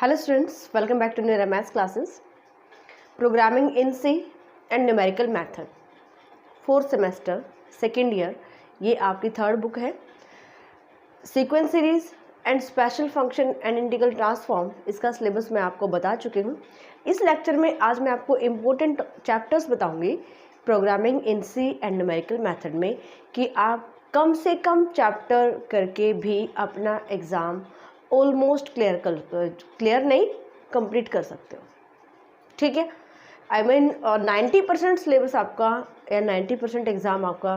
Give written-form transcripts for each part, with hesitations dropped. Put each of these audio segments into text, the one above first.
Hello students, welcome back to Nira Maths classes. Programming in C and Numerical Method. 4th semester, second year. ये आपकी third book है. Sequence series and special function and integral transform, इसका syllabus मैं आपको बता चुकी हूँ. इस लेक्चर में आज मैं आपको इम्पोर्टेंट चैप्टर्स बताऊंगी programming in C and numerical method में, कि आप कम से कम चैप्टर करके भी अपना एग्ज़ाम ऑलमोस्ट क्लियर नहीं कंप्लीट कर सकते हो. ठीक है, आई मीन 90% सिलेबस आपका या 90% एग्ज़ाम आपका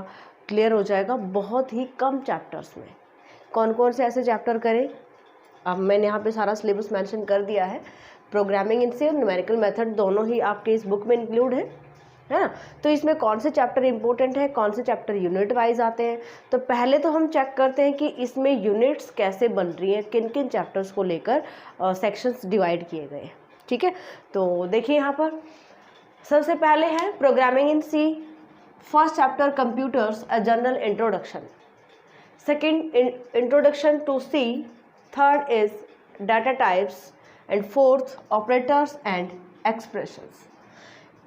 क्लियर हो जाएगा बहुत ही कम चैप्टर्स में. कौन कौन से ऐसे चैप्टर करें, अब मैंने यहाँ पे सारा सिलेबस मेंशन कर दिया है. प्रोग्रामिंग इन सी और न्यूमेरिकल मेथड दोनों ही आपके इस बुक में इंक्लूड है ना. तो इसमें कौन से चैप्टर इंपॉर्टेंट है, कौन से चैप्टर यूनिट वाइज आते हैं. तो पहले तो हम चेक करते हैं कि इसमें यूनिट्स कैसे बन रही हैं, किन किन चैप्टर्स को लेकर सेक्शंस डिवाइड किए गए हैं. ठीक है, तो देखिए यहाँ पर सबसे पहले है programming in C. First chapter computers a general introduction. Second introduction to C. Third is data types and fourth operators and expressions.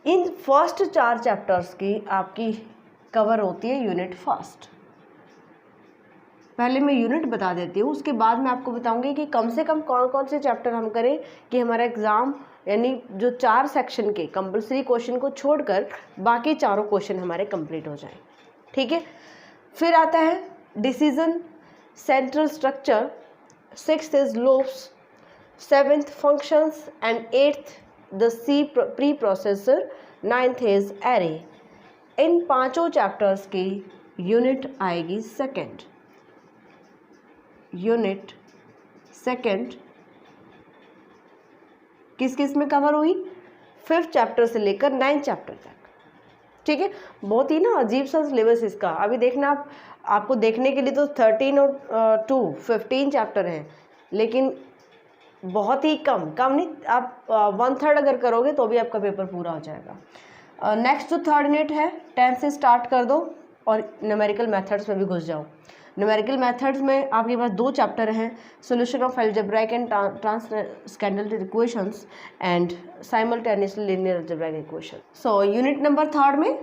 इन फर्स्ट 4 चैप्टर्स की आपकी कवर होती है यूनिट फर्स्ट. पहले मैं यूनिट बता देती हूँ, उसके बाद मैं आपको बताऊंगी कि कम से कम कौन कौन से चैप्टर हम करें कि हमारा एग्ज़ाम यानी जो 4 सेक्शन के कंपलसरी क्वेश्चन को छोड़कर बाकी चारों क्वेश्चन हमारे कंप्लीट हो जाएं. ठीक है, फिर आता है decision, central structure. 6th is loops, 7th functions and 8th the C preprocessor, 9th is array. इन पांचों चैप्टर्स की यूनिट आएगी सेकेंड. यूनिट सेकेंड किस किस में कवर हुई, 5th चैप्टर से लेकर 9th चैप्टर तक. ठीक है, बहुत ही ना अजीब सा सिलेबस इसका. अभी देखना आपको देखने के लिए तो 13 और 2 15 चैप्टर हैं, लेकिन बहुत ही कम नहीं, आप 1/3 अगर करोगे तो भी आपका पेपर पूरा हो जाएगा. नेक्स्ट जो थर्ड यूनिट है 10 से स्टार्ट कर दो और न्यूमेरिकल मेथड्स में भी घुस जाओ. न्यूमेरिकल मेथड्स में आपके पास 2 चैप्टर हैं, solution of algebraic and transcendental equations and simultaneously linear algebraic equation. So unit number 3 में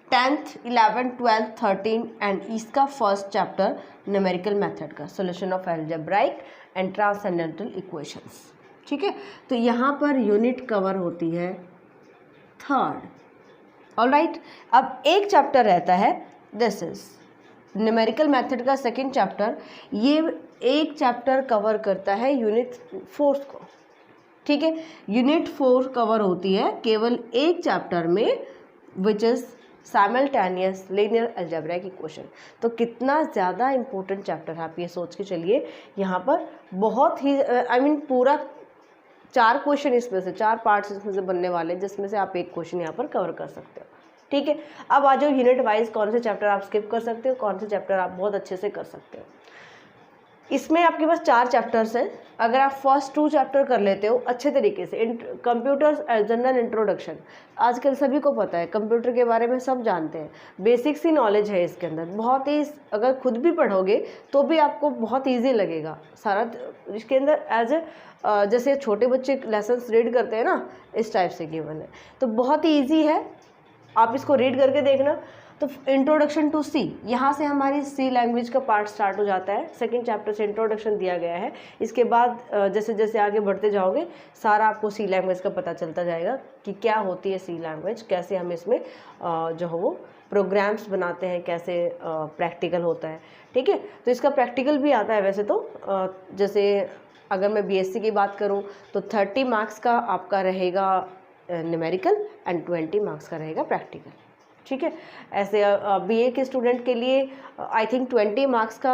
10th 11th 12th 13 एंड इसका फर्स्ट चैप्टर न्यूमेरिकल मेथड का solution of algebraic and transcendental equations. ठीक है, तो यहाँ पर यूनिट कवर होती है third. Alright, अब एक चैप्टर रहता है, दिस इज न्यूमेरिकल मेथड का सेकंड चैप्टर. ये एक चैप्टर कवर करता है यूनिट 4 को. ठीक है, यूनिट 4 कवर होती है केवल एक चैप्टर में, which is simultaneous linear algebraic equation. तो कितना ज़्यादा इंपॉर्टेंट चैप्टर है, आप ये सोच के चलिए. यहाँ पर बहुत ही पूरा 4 क्वेश्चन इसमें से 4 पार्ट्स इसमें से बनने वाले, जिसमें से आप एक क्वेश्चन यहाँ पर कवर कर सकते हो. ठीक है, अब आ जाओ यूनिट वाइज कौन से चैप्टर आप स्किप कर सकते हो, कौन से चैप्टर आप बहुत अच्छे से कर सकते हो. इसमें आपके पास 4 चैप्टर्स हैं. अगर आप फर्स्ट 2 चैप्टर कर लेते हो अच्छे तरीके से, कंप्यूटर्स जनरल इंट्रोडक्शन, आजकल सभी को पता है, कंप्यूटर के बारे में सब जानते हैं, बेसिक सी नॉलेज है इसके अंदर. बहुत ही, अगर खुद भी पढ़ोगे तो भी आपको बहुत ईजी लगेगा सारा. इसके अंदर जैसे छोटे बच्चे लेसन्स रीड करते हैं ना, इस टाइप से गिवन है, तो बहुत ही ईजी है. आप इसको रीड करके देखना. तो इंट्रोडक्शन टू सी, यहाँ से हमारी सी लैंग्वेज का पार्ट स्टार्ट हो जाता है. सेकंड चैप्टर से इंट्रोडक्शन दिया गया है. इसके बाद जैसे जैसे आगे बढ़ते जाओगे सारा आपको सी लैंग्वेज का पता चलता जाएगा कि क्या होती है सी लैंग्वेज, कैसे हम इसमें जो हो वो प्रोग्राम्स बनाते हैं, कैसे प्रैक्टिकल होता है. ठीक है, तो इसका प्रैक्टिकल भी आता है वैसे तो. जैसे अगर मैं बीएससी की बात करूँ तो 30 मार्क्स का आपका रहेगा न्यूमेरिकल एंड 20 मार्क्स का रहेगा प्रैक्टिकल. ठीक है, ऐसे बीए के स्टूडेंट के लिए आई थिंक 20 मार्क्स का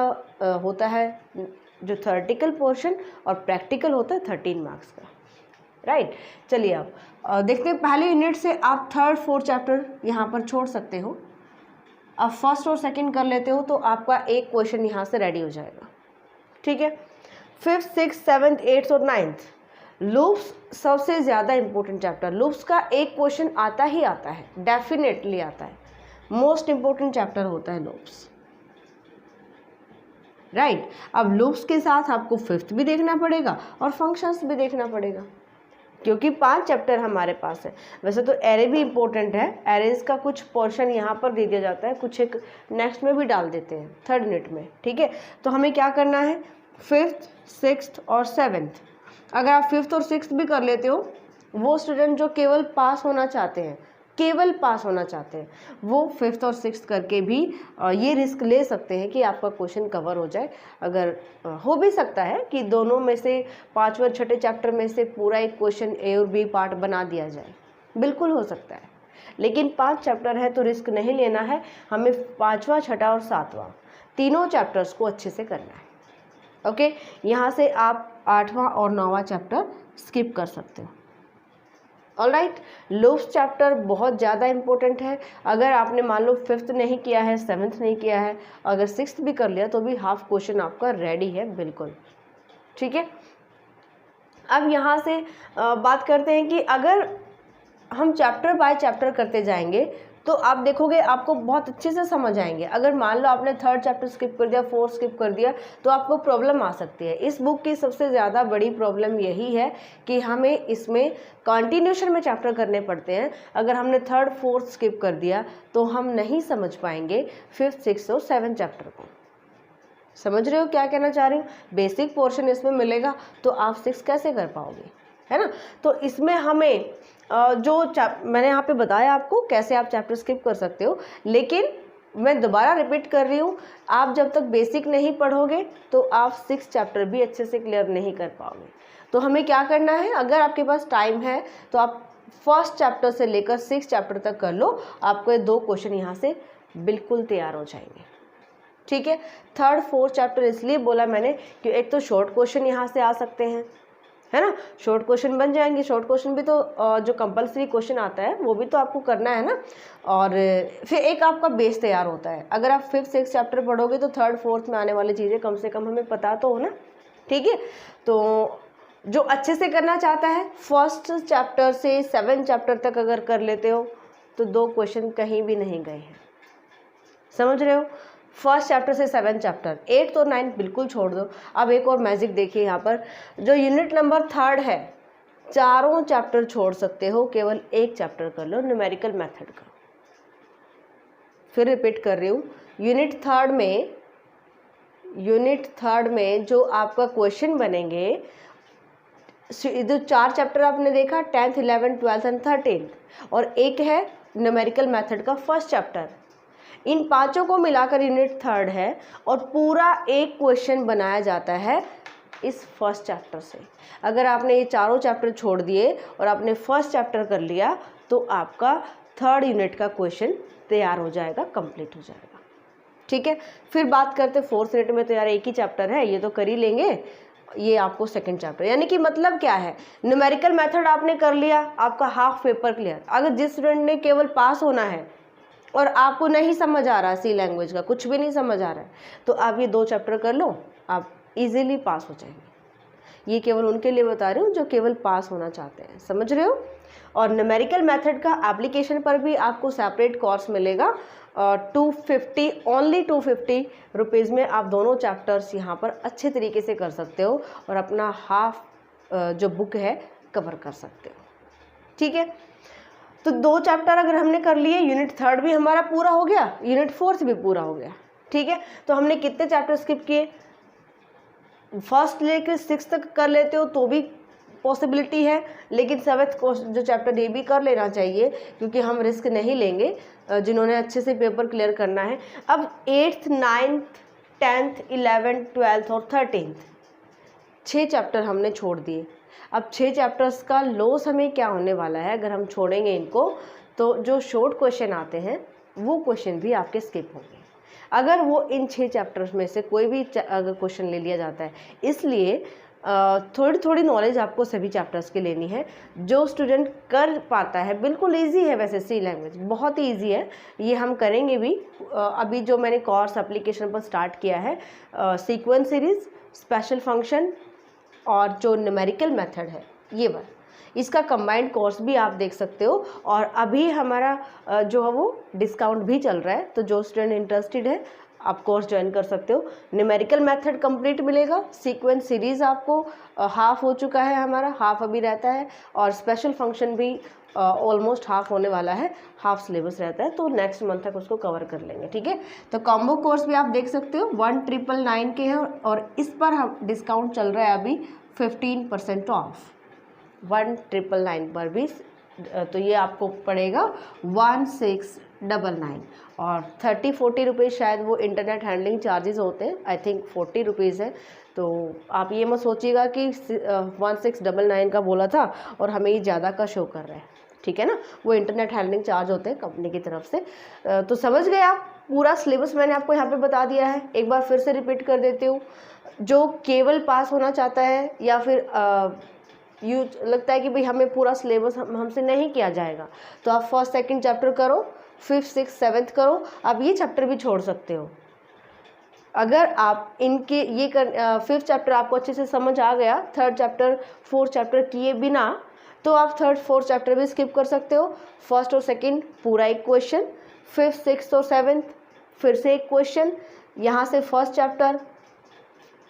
होता है जो थ्योरेटिकल पोर्शन, और प्रैक्टिकल होता है 13 मार्क्स का. राइट, चलिए अब देखते हैं. पहले यूनिट से आप 3rd 4th चैप्टर यहाँ पर छोड़ सकते हो. अब फर्स्ट और सेकंड कर लेते हो तो आपका एक क्वेश्चन यहाँ से रेडी हो जाएगा. ठीक है, 5th 6th 7th 8th और 9th लूप्स सबसे ज़्यादा इंपॉर्टेंट चैप्टर. लूप्स का एक क्वेश्चन आता ही आता है, डेफिनेटली आता है. मोस्ट इंपॉर्टेंट चैप्टर होता है लूप्स. राइट। अब लूप्स के साथ आपको फिफ्थ भी देखना पड़ेगा और फंक्शंस भी देखना पड़ेगा, क्योंकि 5 चैप्टर हमारे पास है। वैसे तो एरे भी इम्पोर्टेंट है, एरेज का कुछ पोर्शन यहाँ पर दे दिया जाता है, कुछ एक नेक्स्ट में भी डाल देते हैं 3rd यूनिट में, ठीक है। तो हमें क्या करना है, 5th, 6th और 7th। अगर आप 5th और 6th भी कर लेते हो, वो स्टूडेंट जो केवल पास होना चाहते हैं, केवल पास होना चाहते हैं, वो 5th और 6th करके भी ये रिस्क ले सकते हैं कि आपका क्वेश्चन कवर हो जाए। अगर हो भी सकता है कि दोनों में से 5वें और 6ठे चैप्टर में से पूरा एक क्वेश्चन ए और बी पार्ट बना दिया जाए, बिल्कुल हो सकता है। लेकिन 5 चैप्टर है तो रिस्क नहीं लेना है, हमें 5वां, 6ठा और 7वां तीनों चैप्टर्स को अच्छे से करना है। ओके, यहाँ से आप 8वां और 9वां चैप्टर स्किप कर सकते हो। ऑलराइट, लूप्स चैप्टर बहुत ज़्यादा इंपॉर्टेंट है। अगर आपने मान लो 5th नहीं किया है, 7th नहीं किया है, अगर 6th भी कर लिया तो भी हाफ क्वेश्चन आपका रेडी है, बिल्कुल, ठीक है। अब यहाँ से बात करते हैं कि अगर हम चैप्टर बाय चैप्टर करते जाएंगे तो आप देखोगे आपको बहुत अच्छे से समझ आएंगे। अगर मान लो आपने 3rd चैप्टर स्किप कर दिया, 4th स्किप कर दिया, तो आपको प्रॉब्लम आ सकती है। इस बुक की सबसे ज़्यादा बड़ी प्रॉब्लम यही है कि हमें इसमें कंटिन्यूशन में चैप्टर करने पड़ते हैं। अगर हमने 3rd, 4th स्किप कर दिया तो हम नहीं समझ पाएंगे 5th, 6th और 7th चैप्टर को। समझ रहे हो क्या कहना चाह रही हूँ? बेसिक पोर्शन इसमें मिलेगा तो आप 6 कैसे कर पाओगे, है ना। तो इसमें हमें जो मैंने यहाँ पे बताया आपको कैसे आप चैप्टर स्किप कर सकते हो, लेकिन मैं दोबारा रिपीट कर रही हूँ, आप जब तक बेसिक नहीं पढ़ोगे तो आप 6 चैप्टर भी अच्छे से क्लियर नहीं कर पाओगे। तो हमें क्या करना है, अगर आपके पास टाइम है तो आप 1st चैप्टर से लेकर 6 चैप्टर तक कर लो, आपको ये 2 क्वेश्चन यहाँ से बिल्कुल तैयार हो जाएंगे, ठीक है। 3rd, 4th चैप्टर इसलिए बोला मैंने कि एक तो शॉर्ट क्वेश्चन यहाँ से आ सकते हैं, है ना, शॉर्ट क्वेश्चन बन जाएंगे। शॉर्ट क्वेश्चन भी तो जो कंपलसरी क्वेश्चन आता है वो भी तो आपको करना है ना, और फिर एक आपका बेस तैयार होता है। अगर आप 5th, 6th चैप्टर पढ़ोगे तो 3rd, 4th में आने वाली चीज़ें कम से कम हमें पता तो हो ना, ठीक है। तो जो अच्छे से करना चाहता है 1st चैप्टर से 7th चैप्टर तक अगर कर लेते हो तो 2 क्वेश्चन कहीं भी नहीं गए हैं, समझ रहे हो। 1st चैप्टर से 7th चैप्टर, 8th और 9th बिल्कुल छोड़ दो। अब एक और मैजिक देखिए यहाँ पर, जो यूनिट नंबर 3rd है, चारों चैप्टर छोड़ सकते हो, केवल एक चैप्टर कर लो न्यूमेरिकल मेथड का। फिर रिपीट कर रही हूँ, यूनिट थर्ड में जो आपका क्वेश्चन बनेंगे, जो 4 चैप्टर आपने देखा 10th, 11th, 12th and 13th, और एक है न्यूमेरिकल मेथड का 1st चैप्टर। इन 5 को मिलाकर यूनिट 3rd है और पूरा एक क्वेश्चन बनाया जाता है इस 1st चैप्टर से। अगर आपने ये चारों चैप्टर छोड़ दिए और आपने 1st चैप्टर कर लिया तो आपका 3rd यूनिट का क्वेश्चन तैयार हो जाएगा, कंप्लीट हो जाएगा, ठीक है। फिर बात करते 4th यूनिट में, तो यार एक ही चैप्टर है, ये तो कर ही लेंगे, ये आपको 2nd चैप्टर, यानी कि मतलब क्या है, न्यूमेरिकल मेथड आपने कर लिया, आपका हाफ पेपर क्लियर। अगर जिस स्टूडेंट ने केवल पास होना है और आपको नहीं समझ आ रहा सी लैंग्वेज का, कुछ भी नहीं समझ आ रहा है, तो आप ये 2 चैप्टर कर लो, आप इजीली पास हो जाएंगे। ये केवल उनके लिए बता रही हूँ जो केवल पास होना चाहते हैं, समझ रहे हो। और न्यूमेरिकल मेथड का एप्लीकेशन पर भी आपको सेपरेट कोर्स मिलेगा, 250 ओनली 250 रुपीज़ में आप दोनों चैप्टर्स यहाँ पर अच्छे तरीके से कर सकते हो और अपना हाफ जो बुक है कवर कर सकते हो, ठीक है। तो 2 चैप्टर अगर हमने कर लिए, यूनिट 3rd भी हमारा पूरा हो गया, यूनिट 4th भी पूरा हो गया, ठीक है। तो हमने कितने चैप्टर स्किप किए, 1st लेकर 6th तक कर लेते हो तो भी पॉसिबिलिटी है, लेकिन 7th को जो चैप्टर ये भी कर लेना चाहिए, क्योंकि हम रिस्क नहीं लेंगे जिन्होंने अच्छे से पेपर क्लियर करना है। अब 8th, 9th, 10th, 11th, 12th और 13th 6 चैप्टर हमने छोड़ दिए। अब 6 चैप्टर्स का लॉस हमें क्या होने वाला है, अगर हम छोड़ेंगे इनको तो जो शॉर्ट क्वेश्चन आते हैं वो क्वेश्चन भी आपके स्किप होंगे, अगर वो इन 6 चैप्टर्स में से कोई भी अगर क्वेश्चन ले लिया जाता है। इसलिए थोड़ी थोड़ी नॉलेज आपको सभी चैप्टर्स की लेनी है। जो स्टूडेंट कर पाता है, बिल्कुल इजी है, वैसे सी लैंग्वेज बहुत ही ईजी है, ये हम करेंगे भी। अभी जो मैंने कोर्स एप्लीकेशन पर स्टार्ट किया है, सीक्वेंस सीरीज़, स्पेशल फंक्शन और जो न्यूमेरिकल मेथड है, ये बात, इसका कंबाइंड कोर्स भी आप देख सकते हो। और अभी हमारा जो है वो डिस्काउंट भी चल रहा है, तो जो स्टूडेंट इंटरेस्टेड है आप कोर्स ज्वाइन कर सकते हो। न्यूमेरिकल मेथड कंप्लीट मिलेगा, सीक्वेंस सीरीज़ आपको हाफ हो चुका है, हमारा हाफ अभी रहता है, और स्पेशल फंक्शन भी ऑलमोस्ट हाफ होने वाला है, हाफ सिलेबस रहता है, तो नेक्स्ट मंथ तक उसको कवर कर लेंगे। ठीक है, तो कॉम्बो कोर्स भी आप देख सकते हो 1999 के हैं, और इस पर हम डिस्काउंट चल रहा है अभी 15% ऑफ 1999 पर भी। तो ये आपको पड़ेगा 1699, और 30-40 रुपीज़ शायद वो इंटरनेट हैंडलिंग चार्जेस होते हैं, आई थिंक 40 रुपीज़ है। तो आप ये मत सोचिएगा कि 1699 का बोला था और हमें ये ज़्यादा का शो कर रहा है, ठीक है ना, वो इंटरनेट हैंडलिंग चार्ज होते हैं कंपनी की तरफ से। तो समझ गए आप, पूरा सिलेबस मैंने आपको यहाँ पे बता दिया है। एक बार फिर से रिपीट कर देती हूँ, जो केवल पास होना चाहता है या फिर यू लगता है कि भाई हमें पूरा सिलेबस हमसे नहीं किया जाएगा, तो आप फर्स्ट सेकंड चैप्टर करो, 5th 6th 7th करो, आप ये चैप्टर भी छोड़ सकते हो। अगर आप इनके ये 5th चैप्टर आपको अच्छे से समझ आ गया, 3rd चैप्टर 4th चैप्टर किए बिना, तो आप 3rd 4th चैप्टर भी स्किप कर सकते हो। 1st और 2nd पूरा एक क्वेश्चन, 5th 6th और 7th फिर से एक क्वेश्चन, यहाँ से 1st चैप्टर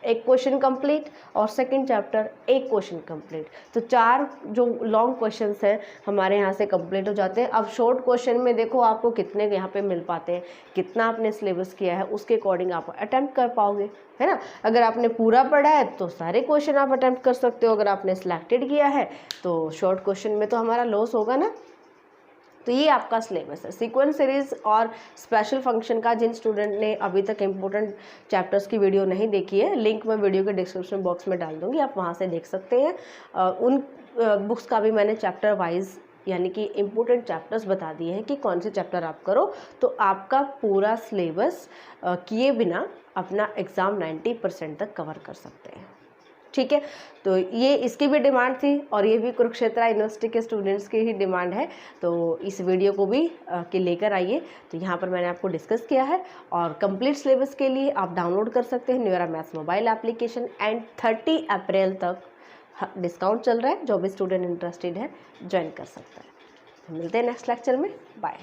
एक क्वेश्चन कंप्लीट और 2nd चैप्टर एक क्वेश्चन कंप्लीट। तो 4 जो लॉन्ग क्वेश्चंस हैं हमारे यहाँ से कंप्लीट हो जाते हैं। अब शॉर्ट क्वेश्चन में देखो आपको कितने यहाँ पे मिल पाते हैं, कितना आपने सिलेबस किया है उसके अकॉर्डिंग आप अटेम्प्ट कर पाओगे, है ना। अगर आपने पूरा पढ़ा है तो सारे क्वेश्चन आप अटेम्प्ट कर सकते हो, अगर आपने सिलेक्टेड किया है तो शॉर्ट क्वेश्चन में तो हमारा लॉस होगा ना। तो ये आपका सिलेबस है, सीक्वेंस सीरीज और स्पेशल फंक्शन का। जिन स्टूडेंट ने अभी तक इम्पोर्टेंट चैप्टर्स की वीडियो नहीं देखी है, लिंक मैं वीडियो के डिस्क्रिप्शन बॉक्स में डाल दूंगी, आप वहाँ से देख सकते हैं। उन बुक्स का भी मैंने चैप्टर वाइज यानी कि इम्पोर्टेंट चैप्टर्स बता दिए हैं कि कौन से चैप्टर आप करो, तो आपका पूरा सिलेबस किए बिना अपना एग्ज़ाम 90% तक कवर कर सकते हैं। ठीक है, तो ये इसकी भी डिमांड थी और ये भी कुरुक्षेत्र यूनिवर्सिटी के स्टूडेंट्स की ही डिमांड है, तो इस वीडियो को भी के लेकर आइए। तो यहाँ पर मैंने आपको डिस्कस किया है, और कंप्लीट सिलेबस के लिए आप डाउनलोड कर सकते हैं Neura maths mobile application, and 30 अप्रैल तक डिस्काउंट चल रहा है, जो भी स्टूडेंट इंटरेस्टेड है ज्वाइन कर सकता है। मिलते हैं नेक्स्ट लेक्चर में, बाय।